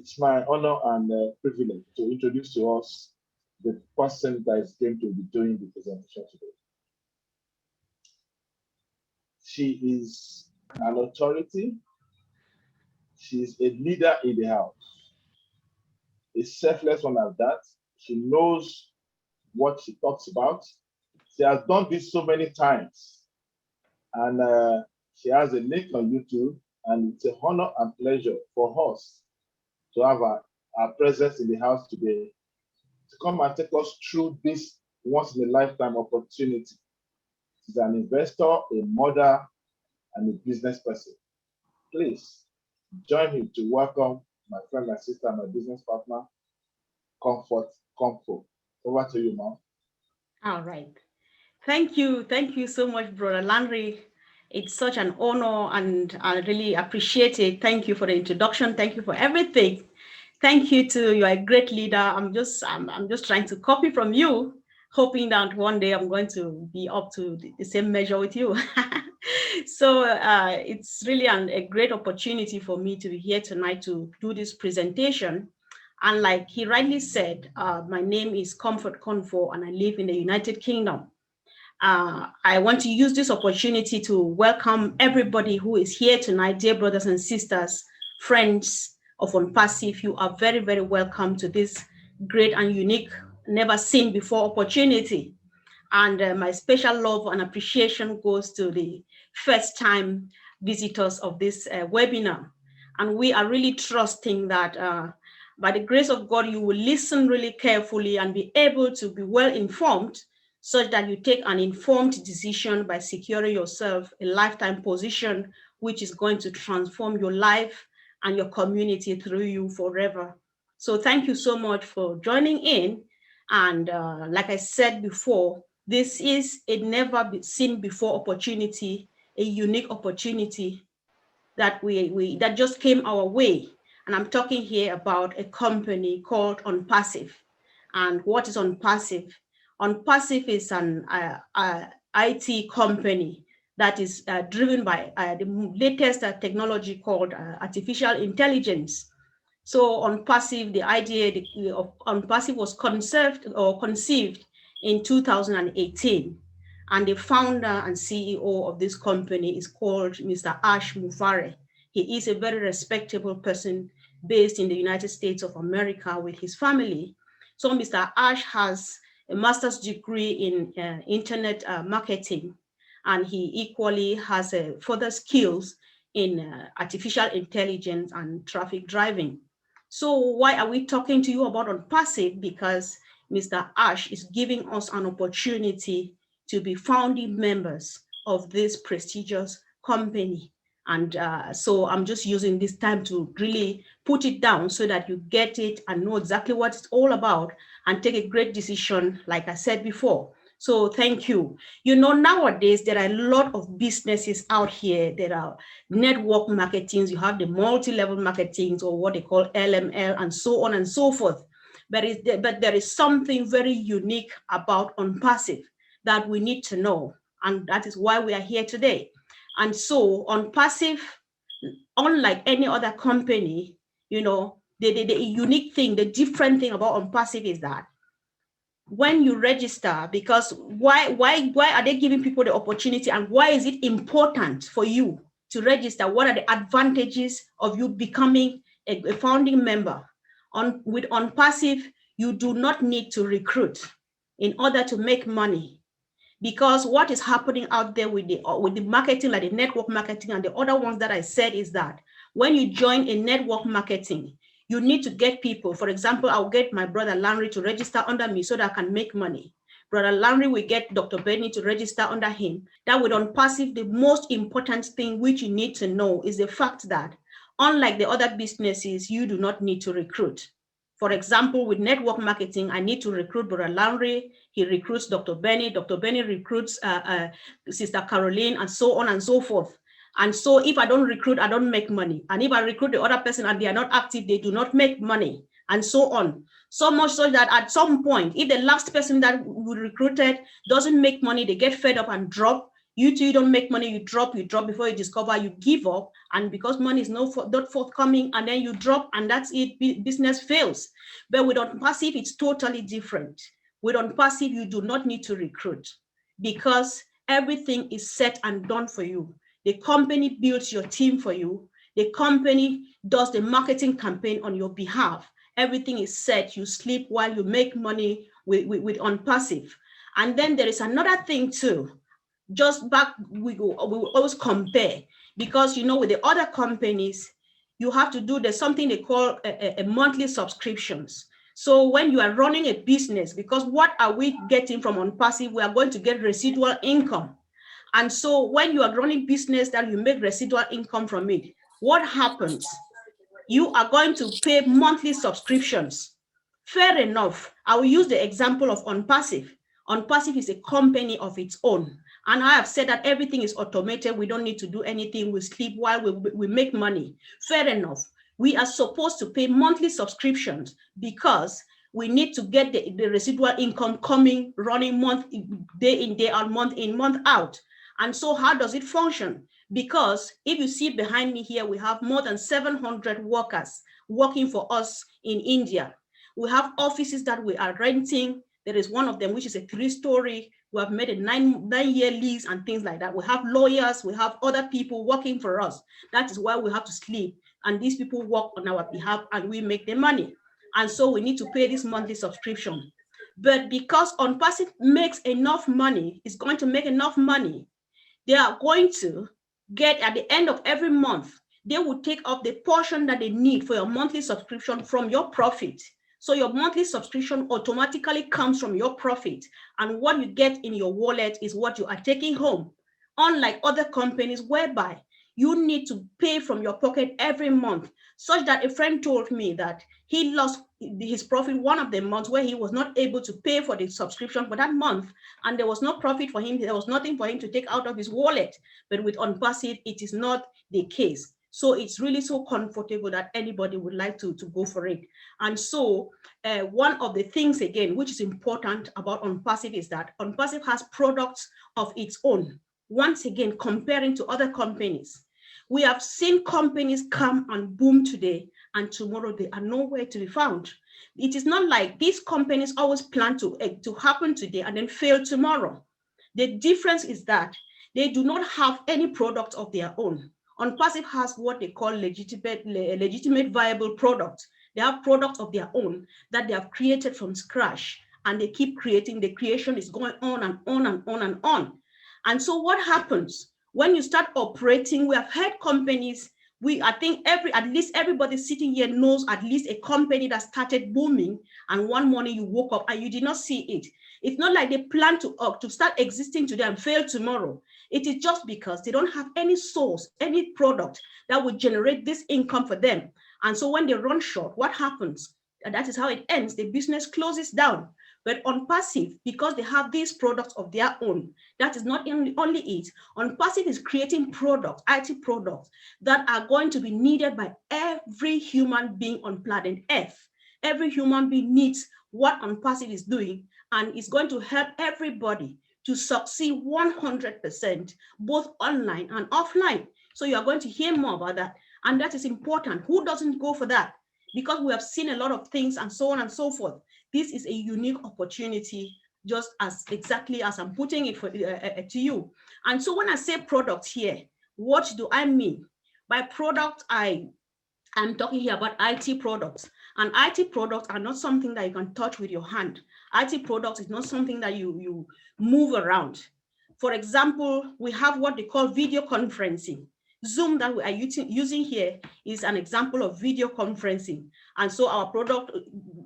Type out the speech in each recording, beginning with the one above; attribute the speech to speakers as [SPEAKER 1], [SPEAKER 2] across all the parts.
[SPEAKER 1] It's my honor and privilege to introduce to us the person that is going to be doing the presentation today. She is an authority. She is a leader in the house. A selfless one at that. She knows what she talks about. She has done this so many times. And she has a link on YouTube. And it's an honor and pleasure for us to have our presence in the house today to come and take us through this once in a lifetime opportunity. She's an investor, a mother, and a business person. Please join me to welcome my friend, my sister, my business partner, Comfort. Over to you, ma'am.
[SPEAKER 2] All right. Thank you. Thank you so much, Brother Lanre. It's such an honor and I really appreciate it. Thank you for the introduction. Thank you for everything. Thank you to you're a great leader. I'm just trying to copy from you, hoping that one day I'm going to be up to the same measure with you. So it's really a great opportunity for me to be here tonight to do this presentation. And like he rightly said, my name is Comfort Confor and I live in the United Kingdom. I want to use this opportunity to welcome everybody who is here tonight, dear brothers and sisters, friends of ONPASSIVE. You are very, very welcome to this great and unique, never seen before opportunity. And my special love and appreciation goes to the first time visitors of this webinar. And we are really trusting that by the grace of God, you will listen really carefully and be able to be well informed such that you take an informed decision by securing yourself a lifetime position, which is going to transform your life and your community through you forever. So thank you so much for joining in. And like I said before, this is a never seen before opportunity, a unique opportunity that that just came our way. And I'm talking here about a company called ONPASSIVE. And what is ONPASSIVE? ONPASSIVE is an IT company that is driven by the latest technology called artificial intelligence. So ONPASSIVE, the idea of ONPASSIVE was conceived in 2018. And the founder and CEO of this company is called Mr. Ash Mufare. He is a very respectable person based in the United States of America with his family. So Mr. Ash has a master's degree in internet marketing, and he equally has further skills in artificial intelligence and traffic driving. So why are we talking to you about ONPASSIVE? Because Mr. Ash is giving us an opportunity to be founding members of this prestigious company. And so I'm just using this time to really put it down so that you get it and know exactly what it's all about and take a great decision, like I said before. So thank you. You know, nowadays, there are a lot of businesses out here. There are network marketings. You have the multi-level marketings or what they call LML and so on and so forth. But there is something very unique about ONPASSIVE that we need to know. And that is why we are here today. And so ONPASSIVE, unlike any other company, you know, the unique thing, the different thing about ONPASSIVE is that when you register, because why are they giving people the opportunity and why is it important for you to register? What are the advantages of you becoming a founding member? With ONPASSIVE, you do not need to recruit in order to make money. Because what is happening out there with the marketing, like the network marketing and the other ones that I said, is that when you join a network marketing, you need to get people. For example, I'll get my brother Lanre to register under me so that I can make money. Brother Lanre will get Dr. Benny to register under him. That with ONPASSIVE, the most important thing which you need to know is the fact that unlike the other businesses, you do not need to recruit. For example, with network marketing, I need to recruit Brother Lanre. He recruits Dr. Benny. Dr. Benny recruits Sister Caroline, and so on and so forth. And so if I don't recruit, I don't make money. And if I recruit the other person and they are not active, they do not make money, and so on. So much so that at some point, if the last person that we recruited doesn't make money, they get fed up and drop, You too, you don't make money, you drop before you discover, you give up, and because money is not forthcoming, and then you drop, and that's it, business fails. But with ONPASSIVE, it's totally different. With ONPASSIVE, you do not need to recruit because everything is set and done for you. The company builds your team for you. The company does the marketing campaign on your behalf. Everything is set. You sleep while you make money with ONPASSIVE. And then there is another thing too. Just back, we will always compare, because with the other companies, you have to do, there's something they call a monthly subscriptions. So when you are running a business, because what are we getting from ONPASSIVE? We are going to get residual income. And so when you are running business that you make residual income from it, what happens? You are going to pay monthly subscriptions. Fair enough. I will use the example of ONPASSIVE. ONPASSIVE is a company of its own. And I have said that everything is automated. We don't need to do anything. We sleep while we make money. Fair enough. We are supposed to pay monthly subscriptions because we need to get the residual income coming, running day in, day out, month in, month out. And so how does it function? Because if you see behind me here, we have more than 700 workers working for us in India. We have offices that we are renting. There is one of them, which is a 3-story. We have made a nine-year lease and things like that. We have lawyers, we have other people working for us. That is why we have to sleep. And these people work on our behalf and we make the money. And so we need to pay this monthly subscription. But because ONPASSIVE makes enough money, is going to make enough money, they are going to get at the end of every month, they will take up the portion that they need for your monthly subscription from your profit. So your monthly subscription automatically comes from your profit. And what you get in your wallet is what you are taking home. Unlike other companies whereby you need to pay from your pocket every month, such that a friend told me that he lost his profit one of the months where he was not able to pay for the subscription for that month, and there was no profit for him. There was nothing for him to take out of his wallet. But with ONPASSIVE, it is not the case. So it's really so comfortable that anybody would like to go for it. And so one of the things, again, which is important about ONPASSIVE is that ONPASSIVE has products of its own. Once again, comparing to other companies, we have seen companies come and boom today, and tomorrow they are nowhere to be found. It is not like these companies always plan to happen today and then fail tomorrow. The difference is that they do not have any product of their own. ONPASSIVE has what they call legitimate viable products. They have products of their own that they have created from scratch, and they keep creating. The creation is going on and on and on and on. And so what happens when you start operating? We have had companies, I think at least everybody sitting here knows at least a company that started booming, and one morning you woke up and you did not see it. It's not like they plan to start existing today and fail tomorrow. It is just because they don't have any source, any product that would generate this income for them. And so when they run short, what happens? And that is how it ends. The business closes down. But ONPASSIVE, because they have these products of their own, that is not only it. ONPASSIVE is creating products, IT products, that are going to be needed by every human being on planet Earth. Every human being needs what ONPASSIVE is doing, and it's going to help everybody to succeed 100%, both online and offline. So you are going to hear more about that. And that is important. Who doesn't go for that? Because we have seen a lot of things and so on and so forth. This is a unique opportunity, just exactly as I'm putting it to you. And so when I say product here, what do I mean? By product, I'm talking here about IT products. And IT products are not something that you can touch with your hand. IT products is not something that you move around. For example, we have what they call video conferencing. Zoom that we are using here is an example of video conferencing. And so our product,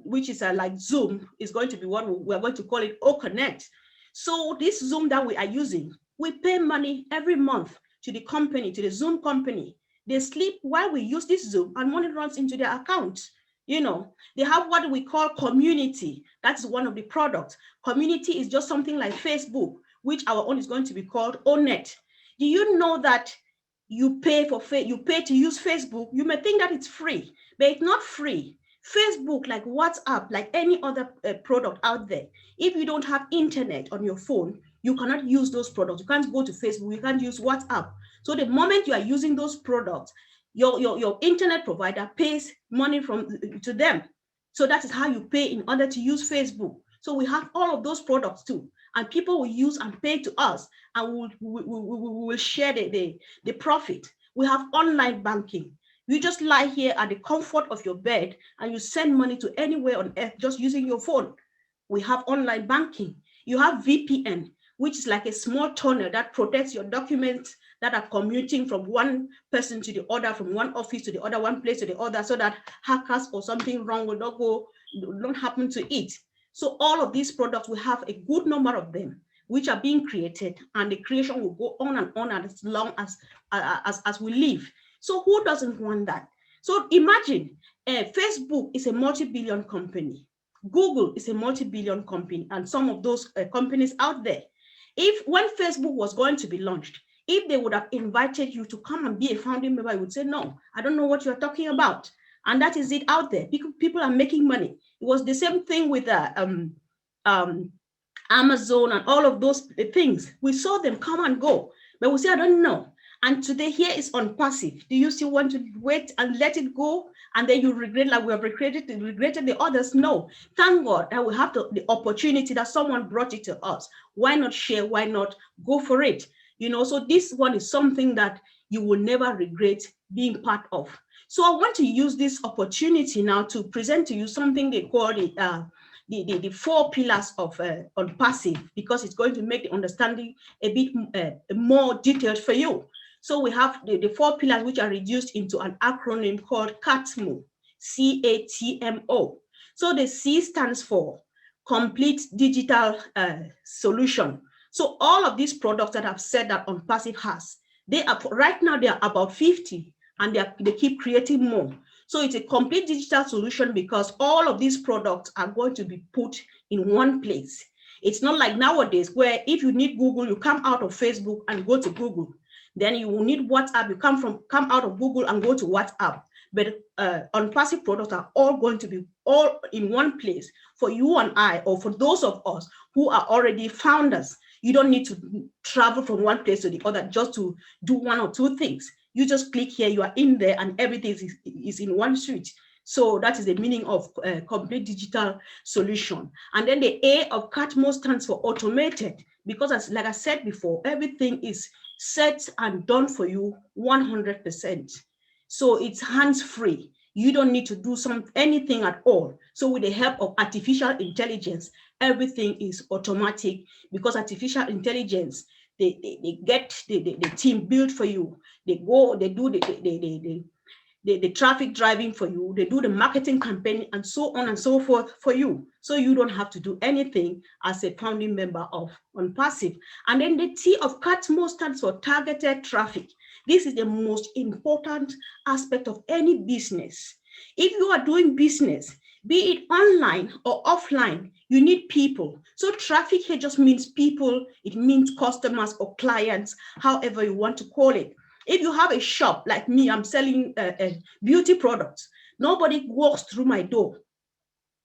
[SPEAKER 2] which is like Zoom, is going to be what we're going to call it OConnect. So this Zoom that we are using, we pay money every month to the company, to the Zoom company. They sleep while we use this Zoom, and money runs into their account. They have what we call community. That's one of the products. Community is just something like Facebook, which our own is going to be called ONET. Do you know that you pay to use Facebook? You may think that it's free, but it's not free. Facebook, like WhatsApp, like any other product out there, if you don't have internet on your phone, You cannot use those products. You can't go to Facebook. You can't use WhatsApp. So the moment you are using those products, your internet provider pays money to them. So that is how you pay in order to use Facebook. So we have all of those products too, and people will use and pay to us, and we will share the profit. We have online banking. You just lie here at the comfort of your bed and you send money to anywhere on earth just using your phone. We have online banking. You have VPN, which is like a small tunnel that protects your documents that are commuting from one person to the other, from one office to the other, one place to the other, so that hackers or something wrong will not happen to it. So all of these products, we have a good number of them which are being created, and the creation will go on and on as long as we live. So who doesn't want that? So imagine Facebook is a multi-billion company. Google is a multi-billion company, and some of those companies out there. When Facebook was going to be launched, if they would have invited you to come and be a founding member, you would say, no, I don't know what you're talking about. And that is it out there. People are making money. It was the same thing with Amazon and all of those things. We saw them come and go, but we say, I don't know. And today here is ONPASSIVE. Do you still want to wait and let it go? And then you regret, like we have regretted the others? No. Thank God that we have the opportunity that someone brought it to us. Why not share? Why not go for it? So this one is something that you will never regret being part of. So I want to use this opportunity now to present to you something they call the 4 pillars of ONPASSIVE, because it's going to make the understanding a bit more detailed for you. So we have the 4 pillars, which are reduced into an acronym called CATMO, CATMO. So the C stands for Complete Digital Solution. So all of these products that I've said that ONPASSIVE has, right now they are about 50, and they keep creating more. So it's a complete digital solution because all of these products are going to be put in one place. It's not like nowadays where if you need Google, you come out of Facebook and go to Google. Then you will need WhatsApp, you come out of Google and go to WhatsApp. But ONPASSIVE products are all going to be all in one place for you and I, or for those of us who are already founders. You don't need to travel from one place to the other just to do 1 or 2 things. You just click here, you are in there, and everything is in one switch. So that is the meaning of complete digital solution. And then the A of CATMO stands for automated, because like I said before, everything is set and done for you 100%. So it's hands-free. You don't need to do anything at all. So with the help of artificial intelligence, everything is automatic, because artificial intelligence, they get the team built for you. They go, they do the traffic driving for you. They do the marketing campaign and so on and so forth for you. So you don't have to do anything as a founding member of ONPASSIVE. And then the T of CATMO stands for targeted traffic. This is the most important aspect of any business. If you are doing business, be it online or offline, you need people. So traffic here just means people. It means customers or clients, however you want to call it. If you have a shop like me, I'm selling beauty products. Nobody walks through my door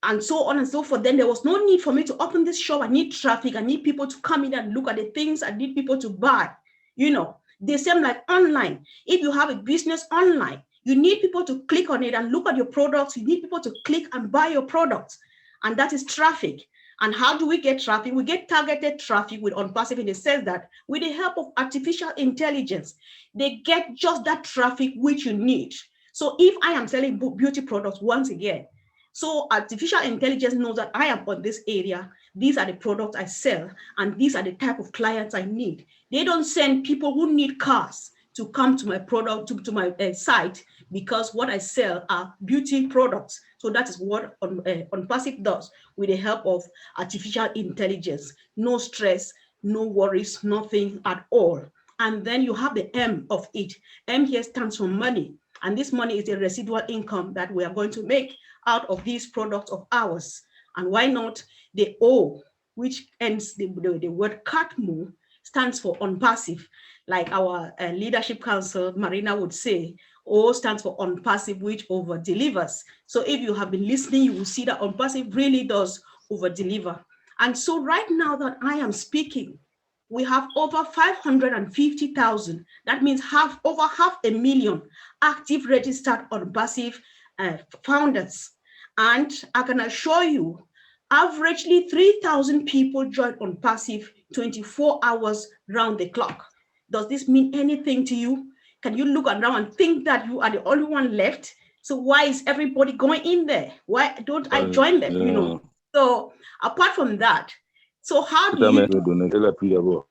[SPEAKER 2] and so on and so forth. Then there was no need for me to open this shop. I need traffic. I need people to come in and look at the things. I need people to buy. The same like online. If you have a business online, you need people to click on it and look at your products. You need people to click and buy your products. And that is traffic. And how do we get traffic? We get targeted traffic with ONPASSIVE in the sense that with the help of artificial intelligence, they get just that traffic which you need. So if I am selling beauty products, once again, so artificial intelligence knows that I am on this area. These are the products I sell, and these are the type of clients I need. They don't send people who need cars to come to my product, to my site, because what I sell are beauty products. So that is what ONPASSIVE does with the help of artificial intelligence. No stress, no worries, nothing at all. And then you have the M of it. M here stands for money. And this money is the residual income that we are going to make out of these products of ours. And why not the O, which ends the word CATMO, stands for ONPASSIVE. Like our leadership council, Marina, would say, O stands for ONPASSIVE, which over delivers. So if you have been listening, you will see that ONPASSIVE really does over deliver. And so right now that I am speaking, we have over 550,000. That means over 500,000 active registered ONPASSIVE founders. And I can assure you, averagely 3,000 people join ONPASSIVE 24 hours round the clock. Does this mean anything to you? Can you look around and think that you are the only one left? So why is everybody going in there? Why don't I join them? You know. So apart from that, so how do you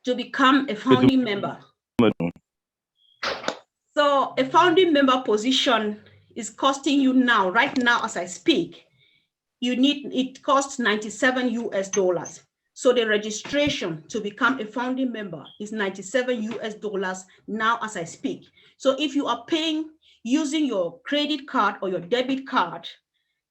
[SPEAKER 2] to become a founding member? So a founding member position is costing you now, right now as I speak, it costs $97 US. So the registration to become a founding member is $97 US now as I speak. So if you are paying using your credit card or your debit card,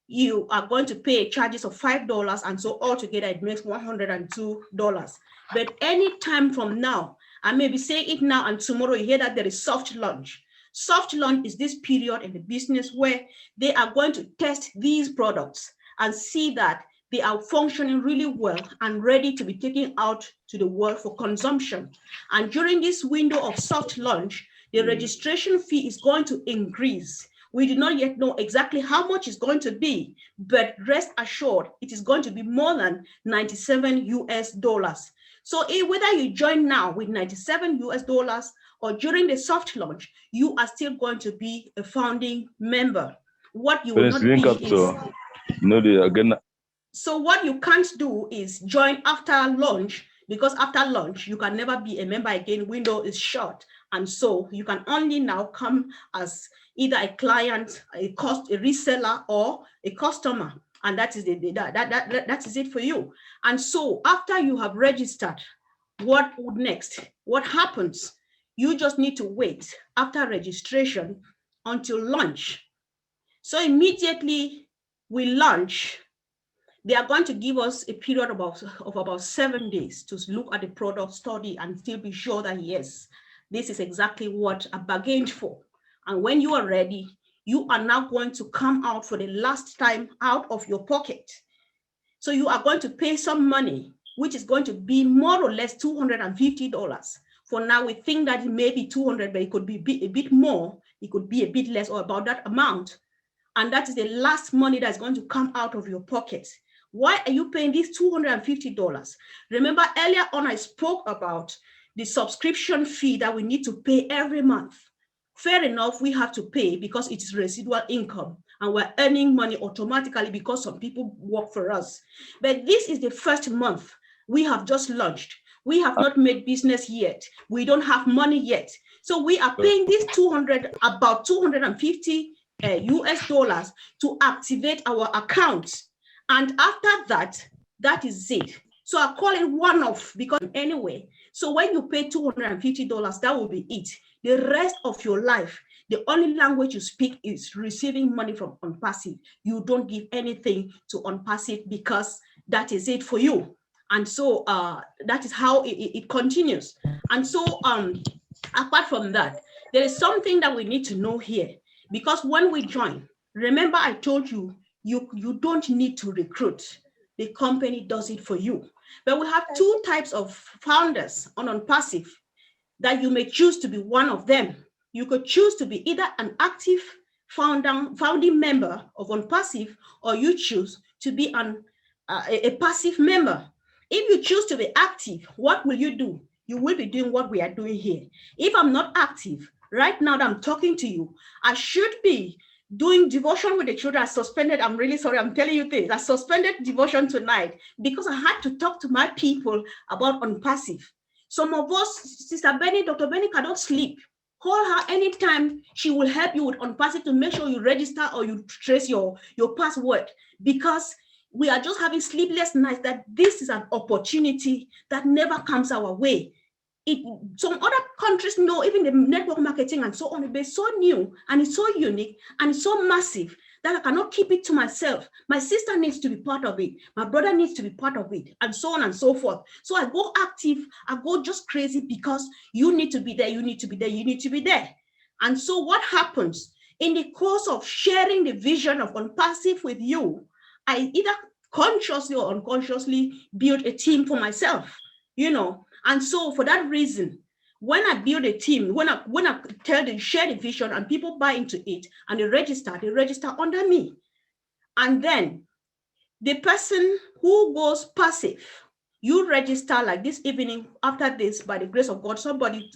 [SPEAKER 2] you are going to pay charges of $5, and so altogether it makes $102. But any time from now, I may be saying it now and tomorrow you hear that there is soft launch. Soft launch is this period in the business where they are going to test these products and see that they are functioning really well and ready to be taken out to the world for consumption. And during this window of soft launch, the registration fee is going to increase. We do not yet know exactly how much it's going to be, but rest assured, it is going to be more than $97 US. So whether you join now with $97 or during the soft launch, you are still going to be a founding member. What you will not be is... So what you can't do is join after launch, because after launch, you can never be a member again. Window is shut. And so you can only now come as either a client, a reseller, or a customer. And that is that is it for you. And so after you have registered, what next? What happens? You just need to wait after registration until launch. So immediately we launch, they are going to give us a period of about 7 days to look at the product, study, and still be sure that yes, this is exactly what I bargained for. And when you are ready, you are now going to come out for the last time out of your pocket. So you are going to pay some money, which is going to be more or less $250. For now, we think that it may be $200, but it could be a bit more. It could be a bit less, or about that amount. And that is the last money that's going to come out of your pocket. Why are you paying this $250? Remember earlier on, I spoke about the subscription fee that we need to pay every month. Fair enough, we have to pay because it is residual income and we're earning money automatically because some people work for us. But this is the first month. We have just launched. We have not made business yet. We don't have money yet. So we are paying this about $250 US to activate our account. And after that, that is it. So I call it one-off because anyway, so when you pay $250, that will be it. The rest of your life, the only language you speak is receiving money from ONPASSIVE. You don't give anything to ONPASSIVE because that is it for you. And so that is how it continues. And so apart from that, there is something that we need to know here, because when we join, remember I told you, you don't need to recruit. The company does it for you. But we have two types of founders on ONPASSIVE that you may choose to be one of them. You could choose to be either an active founding member of ONPASSIVE, or you choose to be a passive member. If you choose to be active, what will you do? You will be doing what we are doing here. If I'm not active, right now that I'm talking to you, I should be doing devotion with the children. I suspended, I'm really sorry, I'm telling you this. I suspended devotion tonight because I had to talk to my people about ONPASSIVE. Some of us, Sister Benny, Dr. Benny cannot sleep. Call her anytime. She will help you with ONPASSIVE to make sure you register or you trace your password, because we are just having sleepless nights that this is an opportunity that never comes our way. Some other countries know, even the network marketing and so on, it's so new and it's so unique and it's so massive that I cannot keep it to myself. My sister needs to be part of it. My brother needs to be part of it, and so on and so forth. So I go active, I go just crazy because you need to be there, you need to be there, you need to be there. And so what happens in the course of sharing the vision of ONPASSIVE with you, I either consciously or unconsciously build a team for myself. And so for that reason, when I build a team, when I share the vision and people buy into it and they register under me. And then the person who goes passive, you register like this evening. After this, by the grace of God, somebody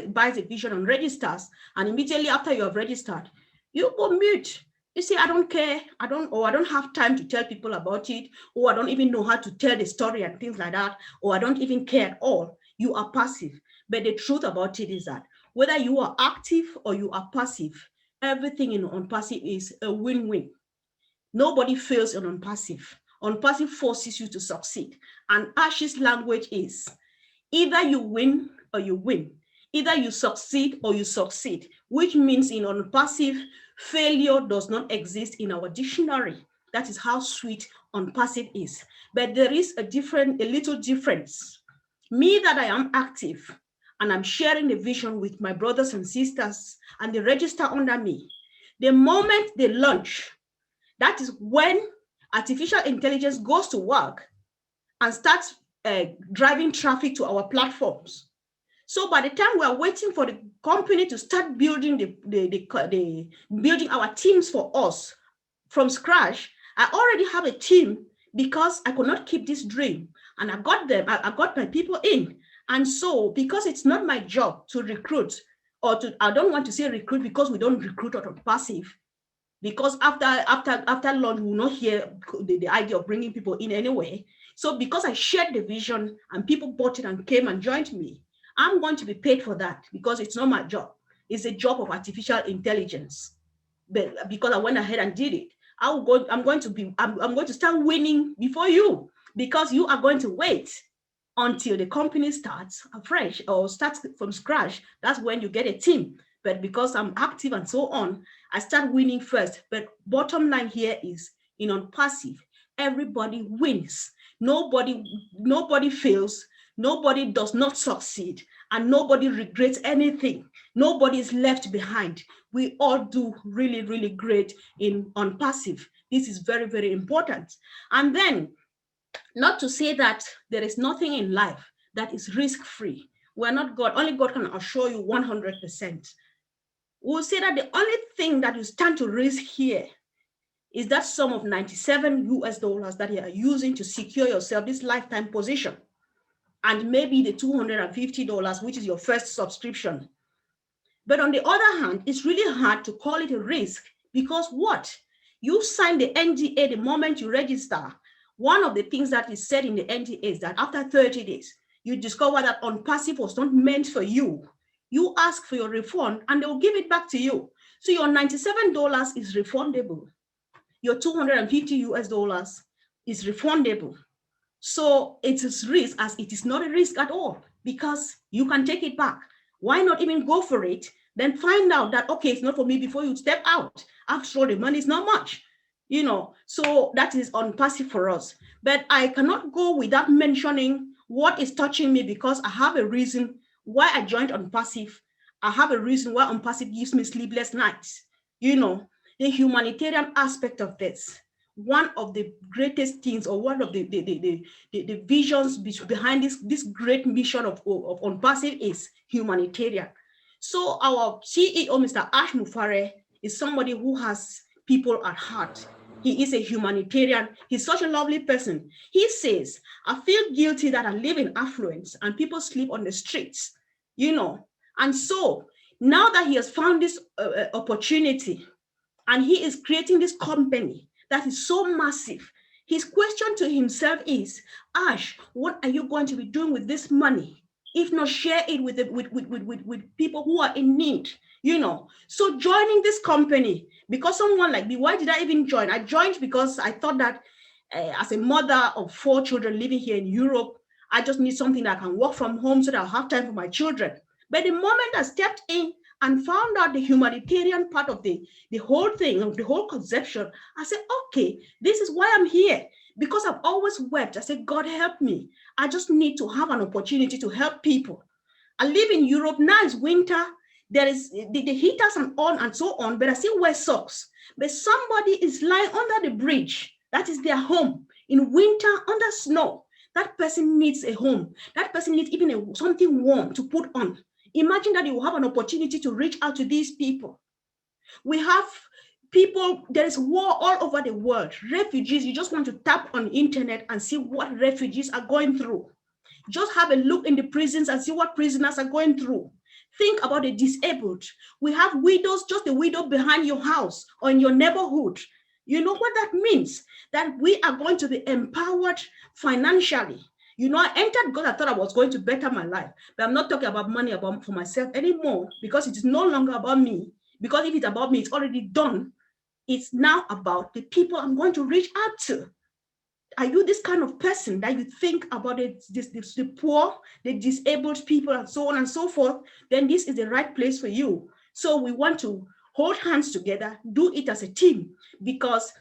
[SPEAKER 2] buys a vision and registers, and immediately after you have registered, you go mute. You say, I don't care, I don't have time to tell people about it, or I don't even know how to tell the story and things like that, or I don't even care at all. You are passive. But the truth about it is that whether you are active or you are passive, everything on passive is a win-win. Nobody fails on ONPASSIVE. ONPASSIVE forces you to succeed. And Ash's language is either you win or you win. Either you succeed or you succeed, which means in ONPASSIVE, failure does not exist in our dictionary. That is how sweet ONPASSIVE is. But there is a little difference. Me, that I am active and I'm sharing the vision with my brothers and sisters and they register under me. The moment they launch, that is when artificial intelligence goes to work and starts driving traffic to our platforms. So by the time we are waiting for the company to start building building our teams for us from scratch, I already have a team because I could not keep this dream, and I got them. I got my people in, and so because it's not my job to recruit, I don't want to say recruit because we don't recruit out of passive. Because after launch, we will not hear the idea of bringing people in anyway. So because I shared the vision and people bought it and came and joined me, I'm going to be paid for that because it's not my job. It's a job of artificial intelligence. But because I went ahead and did it, I'm going to start winning before you, because you are going to wait until the company starts afresh or starts from scratch. That's when you get a team. But because I'm active and so on, I start winning first. But bottom line here is, in ONPASSIVE, everybody wins. Nobody fails. Nobody does not succeed, and nobody regrets anything. Nobody is left behind. We all do really, really great in ONPASSIVE. This is very, very important. And then, not to say that there is nothing in life that is risk-free. We're not God. Only God can assure you 100%. We'll say that the only thing that you stand to risk here is that sum of $97 that you are using to secure yourself this lifetime position, and maybe the $250, which is your first subscription. But on the other hand, it's really hard to call it a risk, because what? You sign the NDA the moment you register. One of the things that is said in the NDA is that after 30 days, you discover that ONPASSIVE was not meant for you. You ask for your refund and they will give it back to you. So your $97 is refundable. Your $250 is refundable. So it is risk as it is not a risk at all, because you can take it back. Why not even go for it? Then find out that, okay, it's not for me before you step out. After all, the money is not much, so that is ONPASSIVE for us. But I cannot go without mentioning what is touching me, because I have a reason why I joined ONPASSIVE. I have a reason why ONPASSIVE gives me sleepless nights. The humanitarian aspect of this. One of the greatest things, or one of the visions behind this great mission of ONPASSIVE is humanitarian. So our CEO, Mr. Ash Mufare, is somebody who has people at heart. He is a humanitarian. He's such a lovely person. He says, I feel guilty that I live in affluence and people sleep on the streets, And so now that he has found this opportunity and he is creating this company that is so massive, his question to himself is, Ash, what are you going to be doing with this money? If not, share it with people who are in need, So joining this company, because someone like me, why did I even join? I joined because I thought that as a mother of 4 children living here in Europe, I just need something that I can work from home so that I'll have time for my children. But the moment I stepped in and found out the humanitarian part of the whole thing, of the whole conception, I said, okay, this is why I'm here. Because I've always wept. I said, God, help me. I just need to have an opportunity to help people. I live in Europe. Now it's winter. There is the heaters and on and so on, but I still wear socks. But somebody is lying under the bridge. That is their home in winter under snow. That person needs a home. That person needs even something warm to put on. Imagine that you have an opportunity to reach out to these people. We have people, there is war all over the world. Refugees, you just want to tap on the internet and see what refugees are going through. Just have a look in the prisons and see what prisoners are going through. Think about the disabled. We have widows, just a widow behind your house or in your neighborhood. You know what that means? That we are going to be empowered financially. You know, I entered God, I thought I was going to better my life, but I'm not talking about money for myself anymore, because it is no longer about me. Because if it's about me, it's already done. It's now about the people I'm going to reach out to. Are you this kind of person that you think about the poor, the disabled people, and so on and so forth? Then this is the right place for you. So we want to hold hands together, do it as a team, because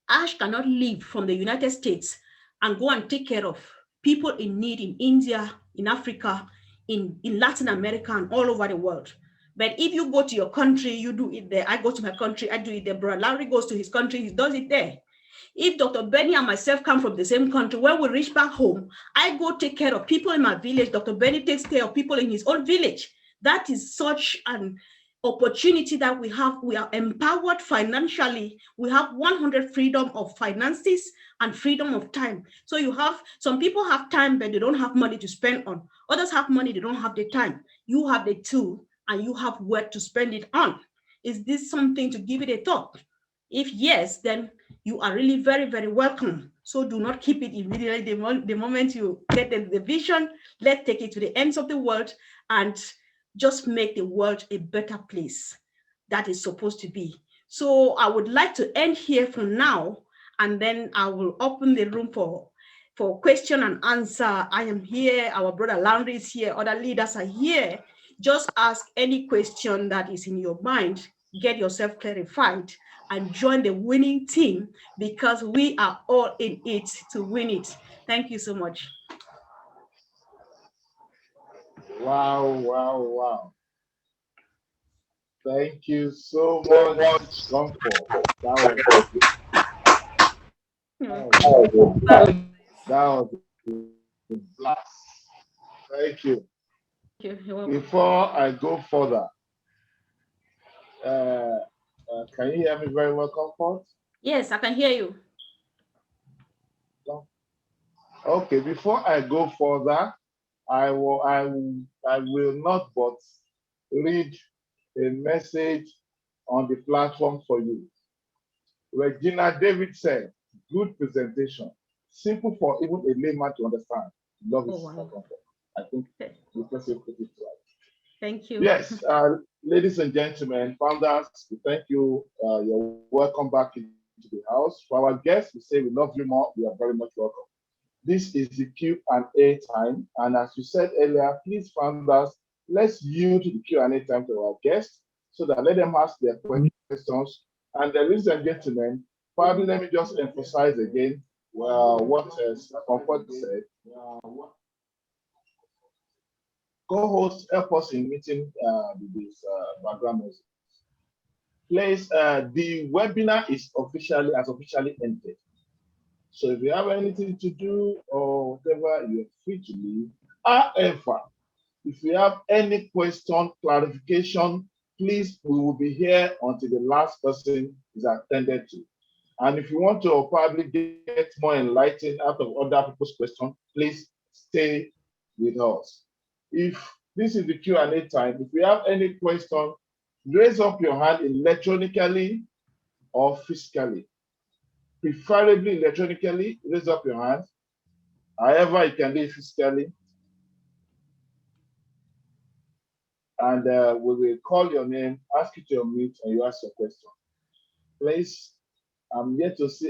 [SPEAKER 2] Ash cannot leave from the United States and go and take care of people in need in India, in Africa, in Latin America, and all over the world. But if you go to your country, you do it there. I go to my country, I do it there. Brother Larry goes to his country, he does it there. If Dr. Benny and myself come from the same country, when we reach back home, I go take care of people in my village. Dr. Benny takes care of people in his own village. That is such an opportunity that we have. We are empowered financially. We have 100 freedom of finances and freedom of time. So you have, some people have time, but they don't have money to spend on. Others have money, they don't have the time. You have the two, and you have where to spend it on. Is this something to give it a thought? If yes, then you are really very, very welcome. So do not keep it immediately. The moment you get the vision, let's take it to the ends of the world and just make the world a better place that is supposed to be. So I would like to end here for now, and then I will open the room for question and answer. I am here, our brother Lanre is here, other leaders are here. Just ask any question that is in your mind, get yourself clarified, and join the winning team, because we are all in it to win it. Thank you so much.
[SPEAKER 1] Wow, wow, wow. Thank you so much, Comfort. That was a blast. Thank you. Before I go further, can you hear me very well, Comfort?
[SPEAKER 2] Yes, I can hear you.
[SPEAKER 1] Okay, before I go further, I will not but read a message on the platform for you. Regina David said, good presentation. Simple for even a layman to understand. Love is wow. I think the person put it right.
[SPEAKER 2] Thank you.
[SPEAKER 1] Yes, ladies and gentlemen, founders, we thank you. You're welcome back into the house. For our guests, we say we love you more. You are very much welcome. This is the Q&A time. And as you said earlier, please, founders, let's yield the Q&A time to our guests so that let them ask their questions. And ladies and gentlemen, probably let me just emphasize again what Comfort said. Co-hosts help us in meeting this background music. Please, the webinar has officially ended. So if you have anything to do or whatever, you're free to leave. However, if you have any question, clarification, please, we will be here until the last person is attended to. And if you want to probably get more enlightened out of other people's questions, please stay with us. If this is the Q&A time, if you have any question, raise up your hand electronically or physically. Preferably electronically, raise up your hand. However, you can do it physically. And we will call your name, ask you to unmute, and you ask your question. Please, I'm yet to see